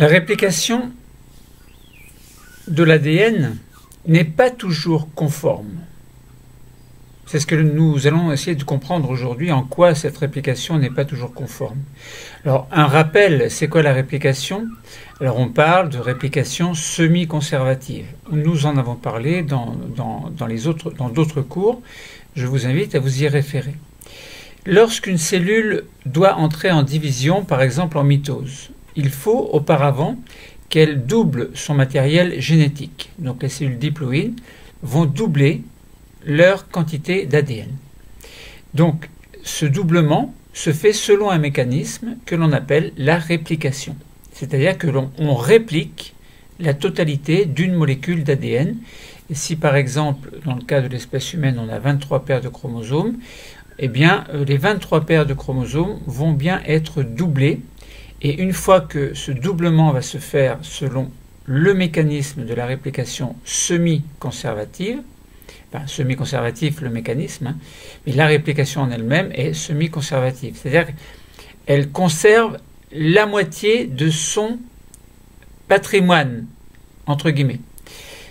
La réplication de l'ADN n'est pas toujours conforme. C'est ce que nous allons essayer de comprendre aujourd'hui, en quoi cette réplication n'est pas toujours conforme. Alors, un rappel, c'est quoi la réplication? Alors, on parle de réplication semi-conservative. Nous en avons parlé dans d'autres cours. Je vous invite à vous y référer. Lorsqu'une cellule doit entrer en division, par exemple en mitose, il faut auparavant qu'elle double son matériel génétique. Donc les cellules diploïdes vont doubler leur quantité d'ADN. Donc ce doublement se fait selon un mécanisme que l'on appelle la réplication. C'est-à-dire que l'on réplique la totalité d'une molécule d'ADN. Et si par exemple, dans le cas de l'espèce humaine, on a 23 paires de chromosomes, eh bien les 23 paires de chromosomes vont bien être doublées. Et une fois que ce doublement va se faire selon le mécanisme de la réplication semi-conservative, enfin semi-conservatif le mécanisme, mais la réplication en elle-même est semi-conservative. C'est-à-dire qu'elle conserve la moitié de son patrimoine, entre guillemets.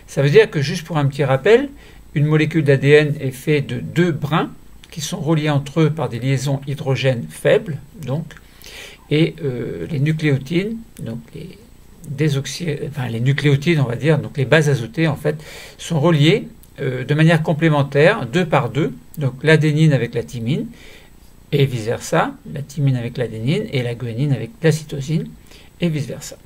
Ça veut dire que, juste pour un petit rappel, une molécule d'ADN est faite de deux brins qui sont reliés entre eux par des liaisons hydrogènes faibles, donc, et les nucléotides, donc les nucléotides, on va dire, donc les bases azotées, en fait, sont reliées de manière complémentaire, deux par deux, donc l'adénine avec la thymine, et vice-versa, la thymine avec l'adénine, et la guanine avec la cytosine, et vice-versa.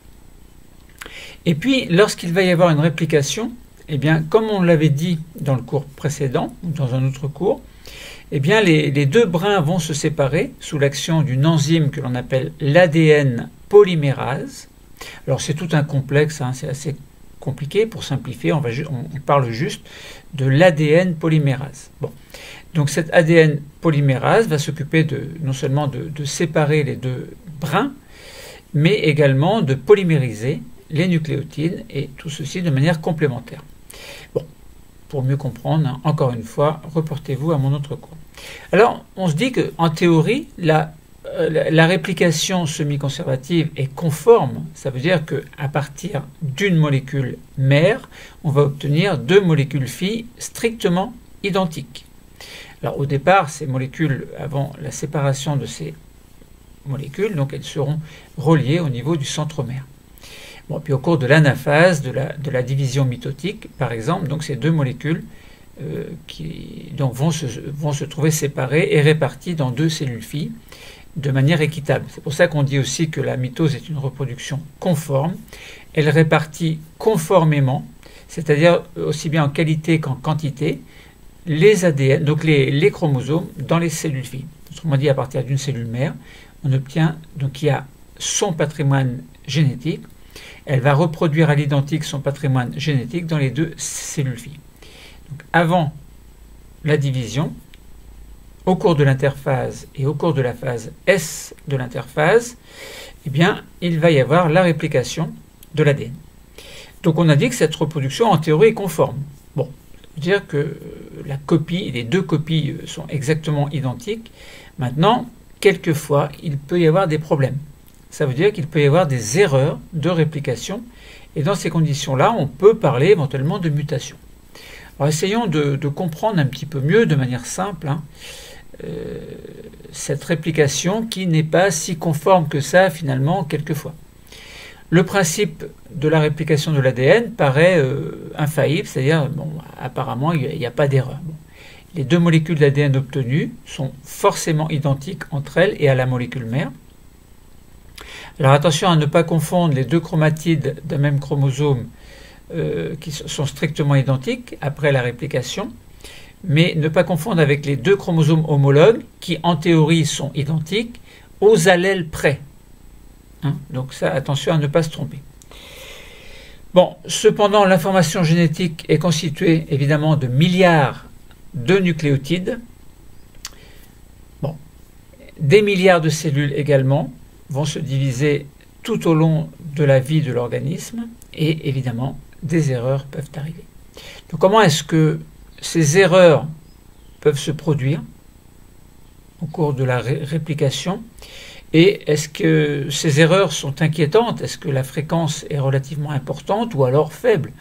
Et puis, lorsqu'il va y avoir une réplication, eh bien, comme on l'avait dit dans le cours précédent, ou dans un autre cours, eh bien, les deux brins vont se séparer sous l'action d'une enzyme que l'on appelle l'ADN polymérase. Alors, c'est tout un complexe, hein, c'est assez compliqué. Pour simplifier, on parle juste de l'ADN polymérase. Bon. Donc, cette ADN polymérase va s'occuper non seulement de séparer les deux brins, mais également de polymériser les nucléotides, et tout ceci de manière complémentaire. Bon. Pour mieux comprendre, hein, encore une fois, reportez-vous à mon autre cours. Alors, on se dit qu'en théorie, la réplication semi-conservative est conforme. Ça veut dire qu'à partir d'une molécule mère, on va obtenir deux molécules filles strictement identiques. Alors, au départ, ces molécules, avant la séparation de ces molécules, donc elles seront reliées au niveau du centromère. Bon, puis au cours de l'anaphase, de la division mitotique, par exemple, donc ces deux molécules qui vont se trouver séparées et réparties dans deux cellules filles de manière équitable. C'est pour ça qu'on dit aussi que la mitose est une reproduction conforme. Elle répartit conformément, c'est-à-dire aussi bien en qualité qu'en quantité, les ADN, donc les chromosomes dans les cellules filles. Autrement dit, à partir d'une cellule mère, on obtient, donc il y a son patrimoine génétique. Elle va reproduire à l'identique son patrimoine génétique dans les deux cellules filles. Donc, avant la division, au cours de l'interphase et au cours de la phase S de l'interphase, eh bien, il va y avoir la réplication de l'ADN. Donc, on a dit que cette reproduction, en théorie, est conforme. Bon, ça veut dire que les deux copies sont exactement identiques. Maintenant, quelquefois, il peut y avoir des problèmes. Ça veut dire qu'il peut y avoir des erreurs de réplication. Et dans ces conditions-là, on peut parler éventuellement de mutation. Alors essayons de comprendre un petit peu mieux, de manière simple, hein, cette réplication qui n'est pas si conforme que ça, finalement, quelquefois. Le principe de la réplication de l'ADN paraît infaillible, c'est-à-dire, bon, apparemment, il n'y a pas d'erreur. Bon. Les deux molécules d'ADN obtenues sont forcément identiques entre elles et à la molécule mère. Alors attention à ne pas confondre les deux chromatides d'un même chromosome qui sont strictement identiques après la réplication, mais ne pas confondre avec les deux chromosomes homologues qui en théorie sont identiques aux allèles près. Hein, donc ça, attention à ne pas se tromper. Bon, cependant, l'information génétique est constituée évidemment de milliards de nucléotides, bon, des milliards de cellules également, vont se diviser tout au long de la vie de l'organisme et évidemment des erreurs peuvent arriver. Donc comment est-ce que ces erreurs peuvent se produire au cours de la réplication? Et est-ce que ces erreurs sont inquiétantes? Est-ce que la fréquence est relativement importante ou alors faible?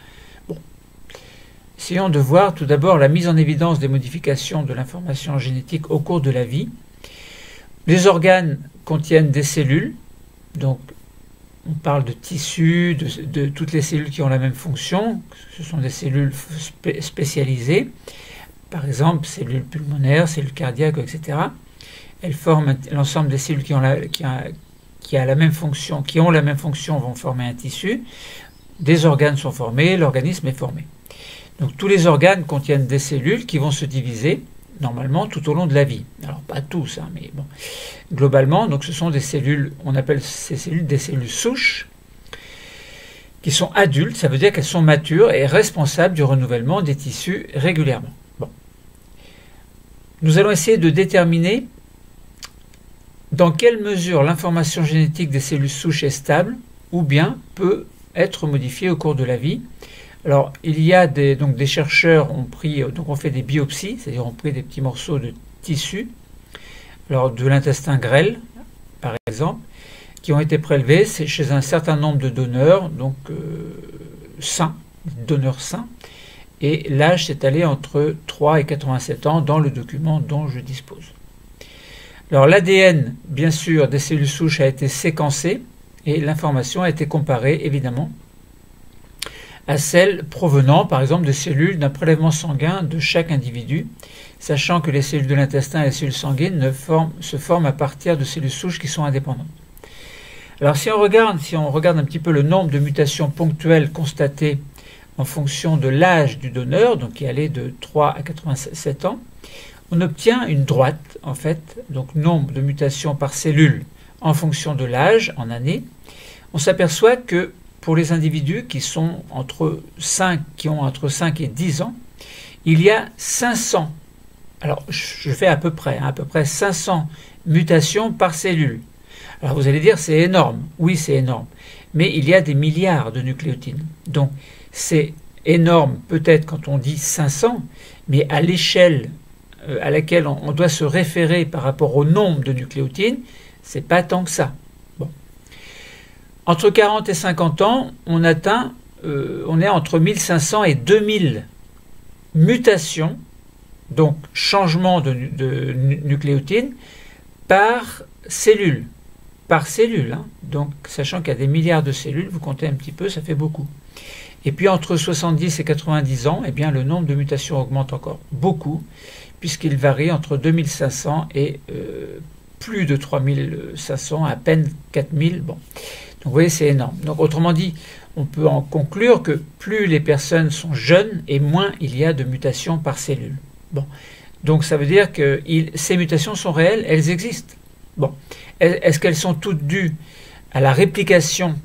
Bon. Essayons de voir tout d'abord la mise en évidence des modifications de l'information génétique au cours de la vie. Les organes contiennent des cellules, donc on parle de tissus, de toutes les cellules qui ont la même fonction. Ce sont des cellules spécialisées, par exemple cellules pulmonaires, cellules cardiaques, etc. Elles forment l'ensemble des cellules qui ont la même fonction, vont former un tissu. Des organes sont formés, l'organisme est formé. Donc tous les organes contiennent des cellules qui vont se diviser normalement tout au long de la vie. Alors pas tous, hein, mais bon. Globalement, donc ce sont des cellules, on appelle ces cellules des cellules souches, qui sont adultes, ça veut dire qu'elles sont matures et responsables du renouvellement des tissus régulièrement. Bon. Nous allons essayer de déterminer dans quelle mesure l'information génétique des cellules souches est stable ou bien peut être modifiée au cours de la vie. Alors, il y a des chercheurs ont fait des biopsies, c'est-à-dire ont pris des petits morceaux de tissu, alors de l'intestin grêle, par exemple, qui ont été prélevés chez un certain nombre de donneurs, donc sains, donneurs sains, et l'âge s'est allé entre 3 et 87 ans dans le document dont je dispose. Alors, l'ADN, bien sûr, des cellules souches a été séquencé et l'information a été comparée, évidemment, à celles provenant, par exemple, de cellules d'un prélèvement sanguin de chaque individu, sachant que les cellules de l'intestin et les cellules sanguines se forment à partir de cellules souches qui sont indépendantes. Alors, si on regarde un petit peu le nombre de mutations ponctuelles constatées en fonction de l'âge du donneur, donc qui allait de 3 à 87 ans, on obtient une droite, en fait, donc nombre de mutations par cellule en fonction de l'âge, en années. On s'aperçoit que pour les individus qui ont entre 5 et 10 ans, il y a 500, alors je fais à peu près 500 mutations par cellule. Alors vous allez dire c'est énorme, oui c'est énorme, mais il y a des milliards de nucléotides. Donc c'est énorme peut-être quand on dit 500, mais à l'échelle à laquelle on doit se référer par rapport au nombre de nucléotides, c'est pas tant que ça. Entre 40 et 50 ans, on est entre 1500 et 2000 mutations, donc changement de nucléotides, par cellule. Hein. Donc, sachant qu'il y a des milliards de cellules, vous comptez un petit peu, ça fait beaucoup. Et puis entre 70 et 90 ans, eh bien, le nombre de mutations augmente encore beaucoup, puisqu'il varie entre 2500 et plus de 3500, à peine 4000. Bon. Donc vous voyez, c'est énorme. Donc autrement dit, on peut en conclure que plus les personnes sont jeunes et moins il y a de mutations par cellule. Bon. Donc ça veut dire que ces mutations sont réelles, elles existent. Bon. Est-ce qu'elles sont toutes dues à la réplication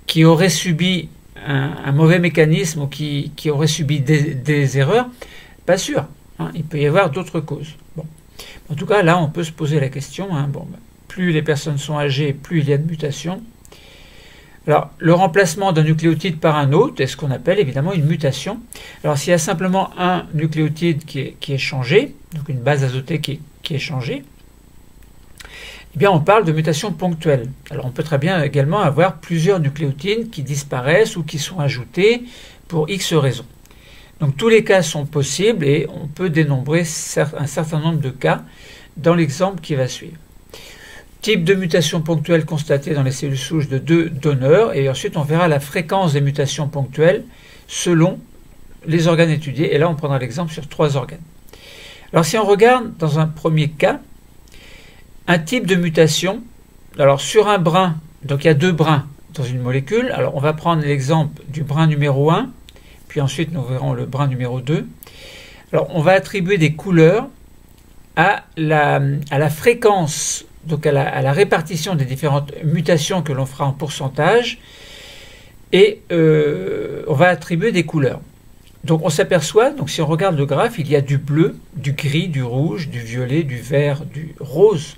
qui aurait subi un mauvais mécanisme ou qui aurait subi des erreurs? Pas sûr. Hein. Il peut y avoir d'autres causes. Bon. En tout cas, là, on peut se poser la question. Hein. Bon, plus les personnes sont âgées, plus il y a de mutations. Alors, le remplacement d'un nucléotide par un autre est ce qu'on appelle évidemment une mutation. Alors, s'il y a simplement un nucléotide qui est changé, donc une base azotée qui est changée, eh bien, on parle de mutation ponctuelle. Alors, on peut très bien également avoir plusieurs nucléotides qui disparaissent ou qui sont ajoutés pour X raisons. Donc, tous les cas sont possibles et on peut dénombrer un certain nombre de cas dans l'exemple qui va suivre. Type de mutation ponctuelle constatée dans les cellules souches de 2 donneurs, et ensuite on verra la fréquence des mutations ponctuelles selon les organes étudiés, et là on prendra l'exemple sur 3 organes. Alors si on regarde dans un premier cas, un type de mutation, alors sur un brin, donc il y a 2 brins dans une molécule, alors on va prendre l'exemple du brin numéro 1, puis ensuite nous verrons le brin numéro 2. Alors on va attribuer des couleurs à la fréquence, donc à la répartition des différentes mutations que l'on fera en pourcentage, et on va attribuer des couleurs. Donc on s'aperçoit, donc si on regarde le graphe, il y a du bleu, du gris, du rouge, du violet, du vert, du rose.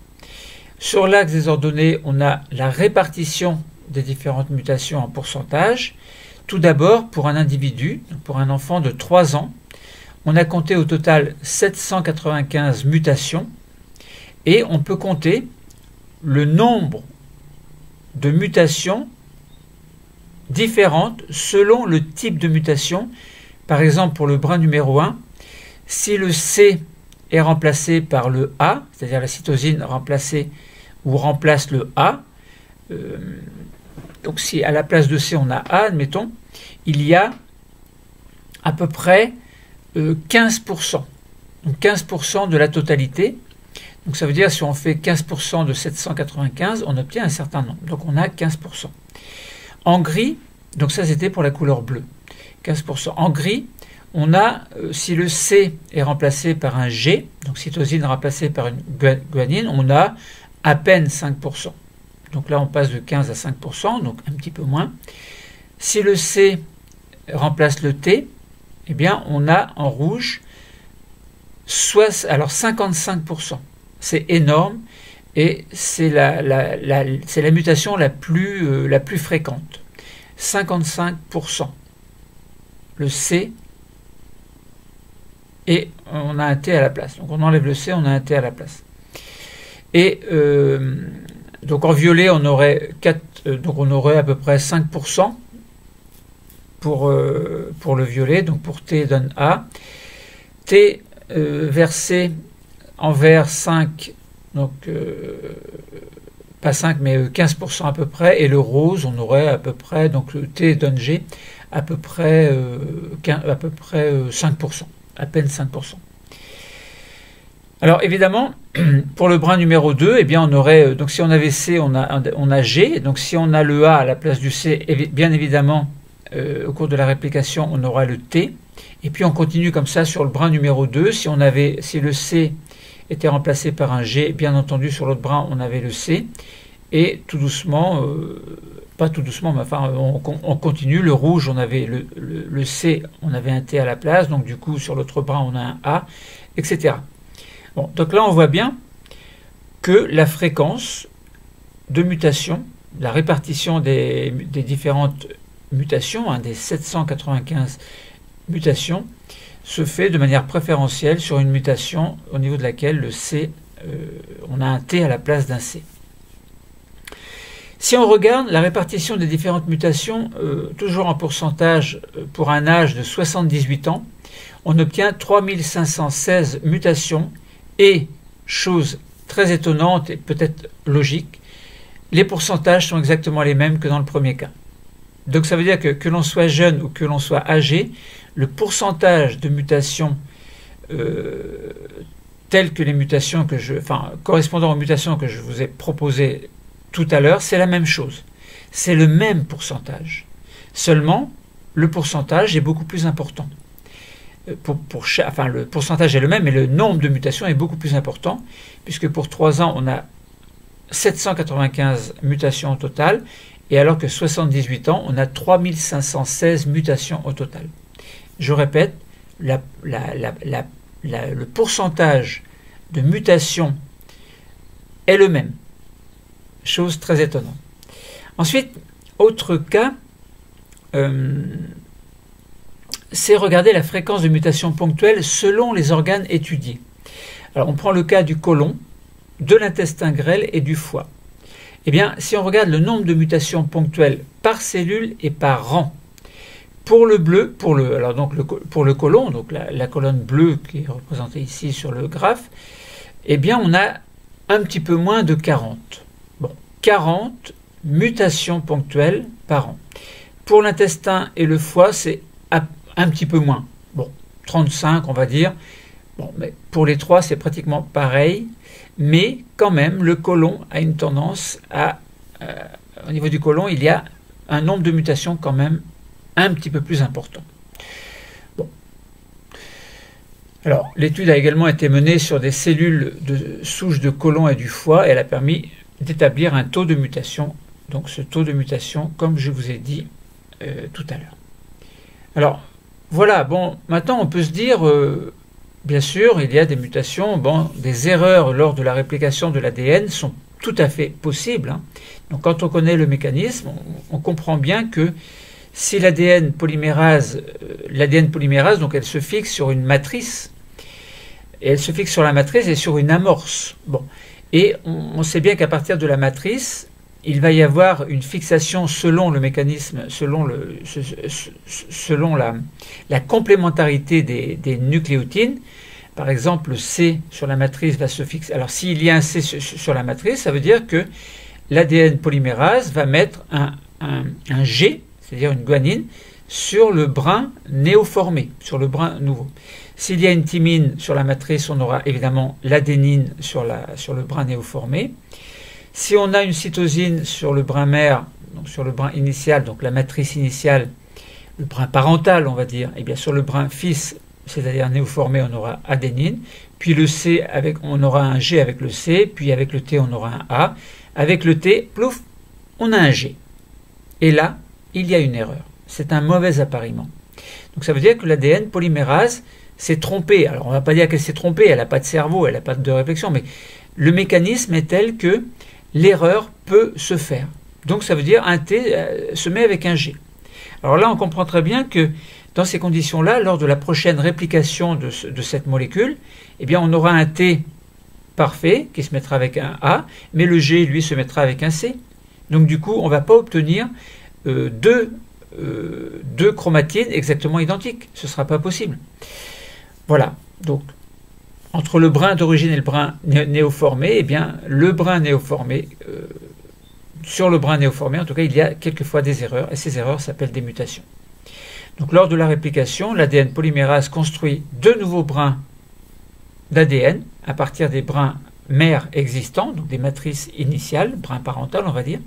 Sur l'axe des ordonnées, on a la répartition des différentes mutations en pourcentage. Tout d'abord, pour un individu, pour un enfant de 3 ans, on a compté au total 795 mutations, et on peut compter le nombre de mutations différentes selon le type de mutation. Par exemple, pour le brin numéro 1, si le C est remplacé par le A, c'est-à-dire la cytosine remplace le A, donc si à la place de C on a A, admettons, il y a à peu près 15%. Donc 15% de la totalité. Donc ça veut dire si on fait 15% de 795, on obtient un certain nombre. Donc on a 15%. En gris, donc ça c'était pour la couleur bleue, 15%. En gris, on a, si le C est remplacé par un G, donc cytosine remplacée par une guanine, on a à peine 5%. Donc là on passe de 15 à 5%, donc un petit peu moins. Si le C remplace le T, eh bien on a en rouge alors 55%. C'est énorme et c'est la mutation la plus fréquente. 55%. Le C, et on a un T à la place. Donc on enlève le C, on a un T à la place. Et donc en violet, on aurait à peu près 5% pour le violet. Donc pour T donne A. T versé en vert 5, donc pas 5 mais 15% à peu près, et le rose on aurait à peu près, donc le T donne G, à peu près 5%, à peine 5%. Alors évidemment, pour le brin numéro 2, eh bien on aurait, donc si on avait C, on a G, donc si on a le A à la place du C, bien évidemment, au cours de la réplication, on aura le T. Et puis on continue comme ça sur le brin numéro 2. Si le C était remplacé par un G, bien entendu sur l'autre brin on avait le C. Et tout doucement, pas tout doucement, mais enfin on continue. Le rouge, on avait le C, on avait un T à la place. Donc du coup sur l'autre brin on a un A, etc. Bon, donc là on voit bien que la fréquence de mutation, la répartition des différentes mutations, des 795 mutations, se fait de manière préférentielle sur une mutation au niveau de laquelle le C, on a un T à la place d'un C. Si on regarde la répartition des différentes mutations, toujours en pourcentage pour un âge de 78 ans, on obtient 3516 mutations et, chose très étonnante et peut-être logique, les pourcentages sont exactement les mêmes que dans le premier cas. Donc ça veut dire que l'on soit jeune ou que l'on soit âgé, le pourcentage de mutations telles que les mutations correspondant aux mutations que je vous ai proposées tout à l'heure, c'est la même chose. C'est le même pourcentage. Seulement, le pourcentage est beaucoup plus important. Le pourcentage est le même, mais le nombre de mutations est beaucoup plus important, puisque pour 3 ans, on a 795 mutations au total, et alors que 78 ans, on a 3516 mutations au total. Je répète, le pourcentage de mutations est le même. Chose très étonnante. Ensuite, autre cas, c'est regarder la fréquence de mutations ponctuelles selon les organes étudiés. Alors on prend le cas du côlon, de l'intestin grêle et du foie. Eh bien, si on regarde le nombre de mutations ponctuelles par cellule et par rang, pour le bleu, pour le côlon, donc la colonne bleue qui est représentée ici sur le graphe, eh bien on a un petit peu moins de 40. Bon, 40 mutations ponctuelles par an. Pour l'intestin et le foie, c'est un petit peu moins. Bon, 35 on va dire. Bon, mais pour les trois, c'est pratiquement pareil. Mais quand même, le côlon a une tendance au niveau du côlon, il y a un nombre de mutations quand même un petit peu plus important. Bon. Alors, l'étude a également été menée sur des cellules de souches de côlon et du foie, et elle a permis d'établir un taux de mutation. Donc, ce taux de mutation, comme je vous ai dit tout à l'heure. Alors, voilà, bon, maintenant on peut se dire, bien sûr, il y a des mutations, bon, des erreurs lors de la réplication de l'ADN sont tout à fait possibles. Hein. Donc quand on connaît le mécanisme, on comprend bien que si l'ADN polymérase, donc elle se fixe sur une matrice, et elle se fixe sur la matrice et sur une amorce. Bon, Et on sait bien qu'à partir de la matrice, il va y avoir une fixation selon le mécanisme, selon la complémentarité des nucléotides. Par exemple, le C sur la matrice va se fixer. Alors, s'il y a un C sur la matrice, ça veut dire que l'ADN polymérase va mettre un G, c'est-à-dire une guanine, sur le brin néoformé, sur le brin nouveau. S'il y a une thymine sur la matrice, on aura évidemment l'adénine sur le brin néoformé. Si on a une cytosine sur le brin mère, donc sur le brin initial, donc la matrice initiale, le brin parental, on va dire, et bien sur le brin fils, c'est-à-dire néoformé, on aura adénine, puis le C, on aura un G avec le C, puis avec le T, on aura un A. Avec le T, plouf, on a un G. Et là, il y a une erreur. C'est un mauvais appariement. Donc ça veut dire que l'ADN polymérase s'est trompée. Alors on ne va pas dire qu'elle s'est trompée, elle n'a pas de cerveau, elle n'a pas de réflexion, mais le mécanisme est tel que l'erreur peut se faire. Donc ça veut dire un T se met avec un G. Alors là, on comprend très bien que dans ces conditions-là, lors de la prochaine réplication de cette molécule, eh bien, on aura un T parfait qui se mettra avec un A, mais le G, lui, se mettra avec un C. Donc du coup, on ne va pas obtenir deux chromatides exactement identiques. Ce ne sera pas possible. Voilà. Donc, entre le brin d'origine et le brin néoformé, eh bien, le brin néoformé, sur le brin néoformé, en tout cas, il y a quelquefois des erreurs, et ces erreurs s'appellent des mutations. Donc, lors de la réplication, l'ADN polymérase construit deux nouveaux brins d'ADN à partir des brins mères existants, donc des matrices initiales, brins parentales, on va dire.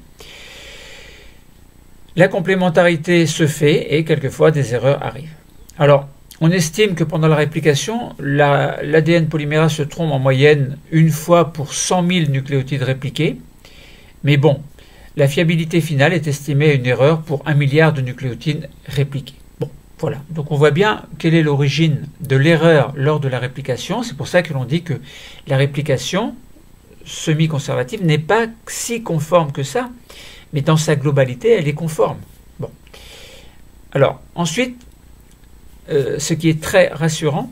La complémentarité se fait et quelquefois des erreurs arrivent. Alors, on estime que pendant la réplication, l'ADN polymérase se trompe en moyenne une fois pour 100 000 nucléotides répliqués. Mais bon, la fiabilité finale est estimée à une erreur pour 1 milliard de nucléotides répliqués. Bon, voilà. Donc on voit bien quelle est l'origine de l'erreur lors de la réplication. C'est pour ça que l'on dit que la réplication semi-conservative n'est pas si conforme que ça, mais dans sa globalité, elle est conforme. Bon. Alors, ensuite, ce qui est très rassurant,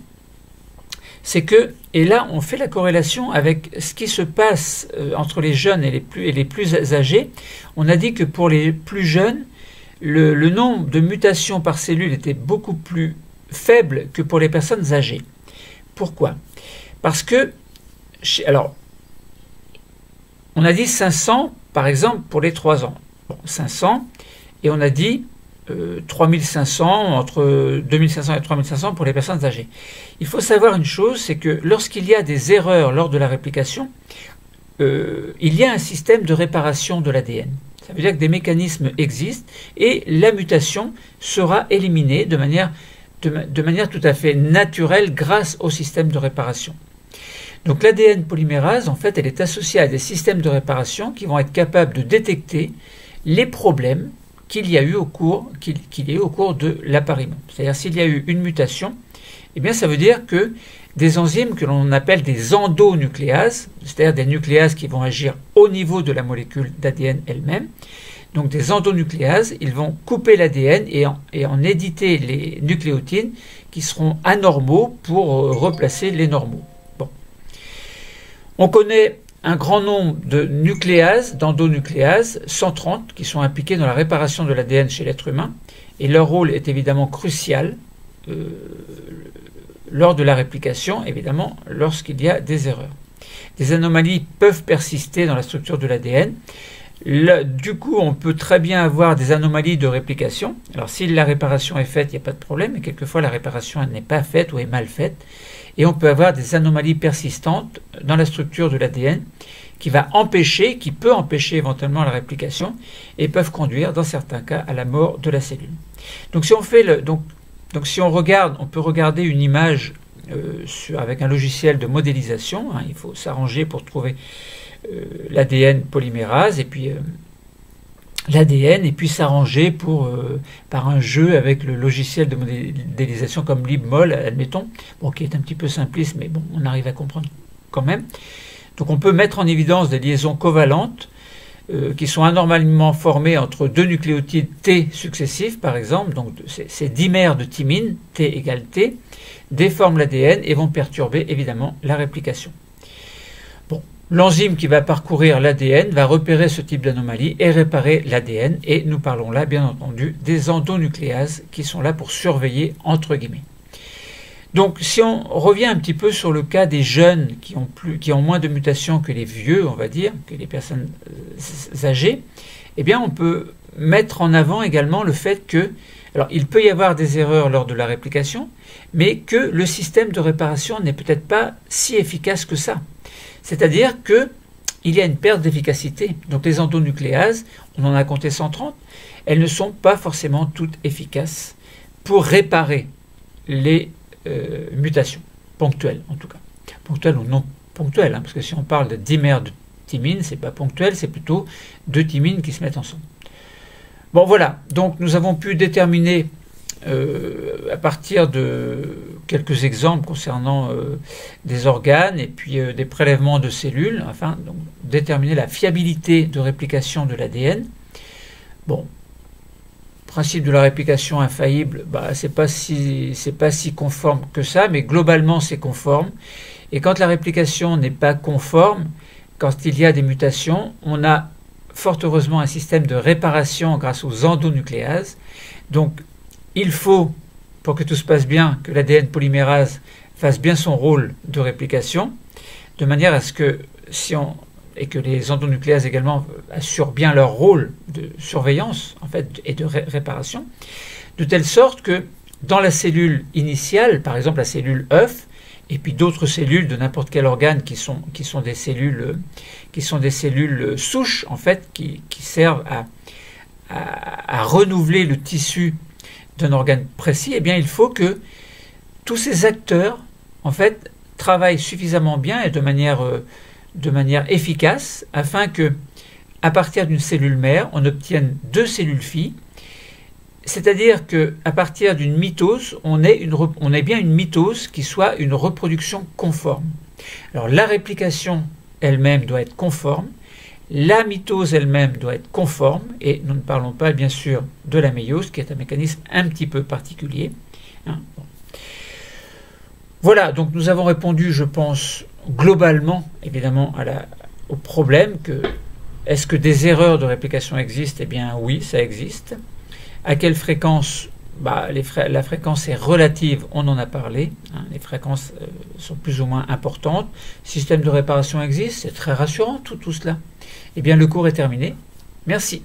c'est que, et là on fait la corrélation avec ce qui se passe entre les jeunes et les plus âgés, on a dit que pour les plus jeunes, le nombre de mutations par cellule était beaucoup plus faible que pour les personnes âgées. Pourquoi? Parce que, alors, on a dit 500 par exemple pour les 3 ans. Bon, 500, et on a dit 3500, entre 2500 et 3500 pour les personnes âgées. Il faut savoir une chose, c'est que lorsqu'il y a des erreurs lors de la réplication, il y a un système de réparation de l'ADN. Ça veut dire que des mécanismes existent et la mutation sera éliminée de manière tout à fait naturelle grâce au système de réparation. Donc l'ADN polymérase, en fait, elle est associée à des systèmes de réparation qui vont être capables de détecter les problèmes qu'il y a eu au cours de l'appariement. C'est-à-dire s'il y a eu une mutation, eh bien ça veut dire que des enzymes que l'on appelle des endonucléases, c'est-à-dire des nucléases qui vont agir au niveau de la molécule d'ADN elle-même, donc des endonucléases, ils vont couper l'ADN et en éditer les nucléotides qui seront anormaux pour replacer les normaux. Bon. On connaît un grand nombre de nucléases, d'endonucléases, 130, qui sont impliquées dans la réparation de l'ADN chez l'être humain, et leur rôle est évidemment crucial lors de la réplication, évidemment, lorsqu'il y a des erreurs. Des anomalies peuvent persister dans la structure de l'ADN. Du coup, on peut très bien avoir des anomalies de réplication. Alors, si la réparation est faite, il n'y a pas de problème, mais quelquefois la réparation n'est pas faite ou est mal faite. Et on peut avoir des anomalies persistantes dans la structure de l'ADN qui peut empêcher éventuellement la réplication et peuvent conduire, dans certains cas, à la mort de la cellule. Donc, si on regarde, on peut regarder une image avec un logiciel de modélisation. Il faut s'arranger pour trouver l'ADN polymérase et puis l'ADN et puis s'arranger par un jeu avec le logiciel de modélisation comme libmol, admettons, qui est un petit peu simpliste, mais bon, on arrive à comprendre quand même. Donc on peut mettre en évidence des liaisons covalentes qui sont anormalement formées entre deux nucléotides T successifs, par exemple. Donc ces dimères de thymine, T égale T, déforment l'ADN et vont perturber évidemment la réplication. Bon, L'enzyme qui va parcourir l'ADN va repérer ce type d'anomalie et réparer l'ADN. Et nous parlons là, bien entendu, des endonucléases qui sont là pour surveiller, entre guillemets. Donc, si on revient un petit peu sur le cas des jeunes qui ont moins de mutations que les vieux, on va dire, que les personnes âgées, eh bien, on peut mettre en avant également le fait que, alors, il peut y avoir des erreurs lors de la réplication, mais que le système de réparation n'est peut-être pas si efficace que ça. C'est-à-dire qu'il y a une perte d'efficacité. Donc, les endonucléases, on en a compté 130, elles ne sont pas forcément toutes efficaces pour réparer les mutations, ponctuelles en tout cas. Ponctuelles ou non ponctuelles, hein, parce que si on parle de dimère de thymine, c'est pas ponctuel, c'est plutôt deux thymines qui se mettent ensemble. Bon voilà, donc nous avons pu déterminer à partir de quelques exemples concernant des organes et puis des prélèvements de cellules, enfin donc, déterminer la fiabilité de réplication de l'ADN. Bon, principe de la réplication infaillible, bah, c'est pas si conforme que ça, mais globalement c'est conforme. Et quand la réplication n'est pas conforme, quand il y a des mutations, on a fort heureusement un système de réparation grâce aux endonucléases. Donc il faut, pour que tout se passe bien, que l'ADN polymérase fasse bien son rôle de réplication, de manière à ce que et que les endonucléases également assurent bien leur rôle de surveillance en fait, et de réparation, de telle sorte que dans la cellule initiale, par exemple la cellule œuf, et puis d'autres cellules de n'importe quel organe qui sont des cellules souches en fait, qui servent à renouveler le tissu d'un organe précis, eh bien il faut que tous ces acteurs en fait travaillent suffisamment bien et de manière efficace afin que, à partir d'une cellule mère, on obtienne deux cellules filles. C'est-à-dire qu'à partir d'une mitose, on ait bien une mitose qui soit une reproduction conforme. Alors la réplication elle-même doit être conforme, la mitose elle-même doit être conforme, et nous ne parlons pas bien sûr de la méiose, qui est un mécanisme un petit peu particulier. Hein, bon. Voilà, donc nous avons répondu, je pense, globalement, évidemment, au problème que est-ce que des erreurs de réplication existent? Eh bien oui, ça existe. À quelle fréquence? La fréquence est relative, on en a parlé. Hein, les fréquences sont plus ou moins importantes. Système de réparation existe, c'est très rassurant tout cela. Eh bien le cours est terminé. Merci.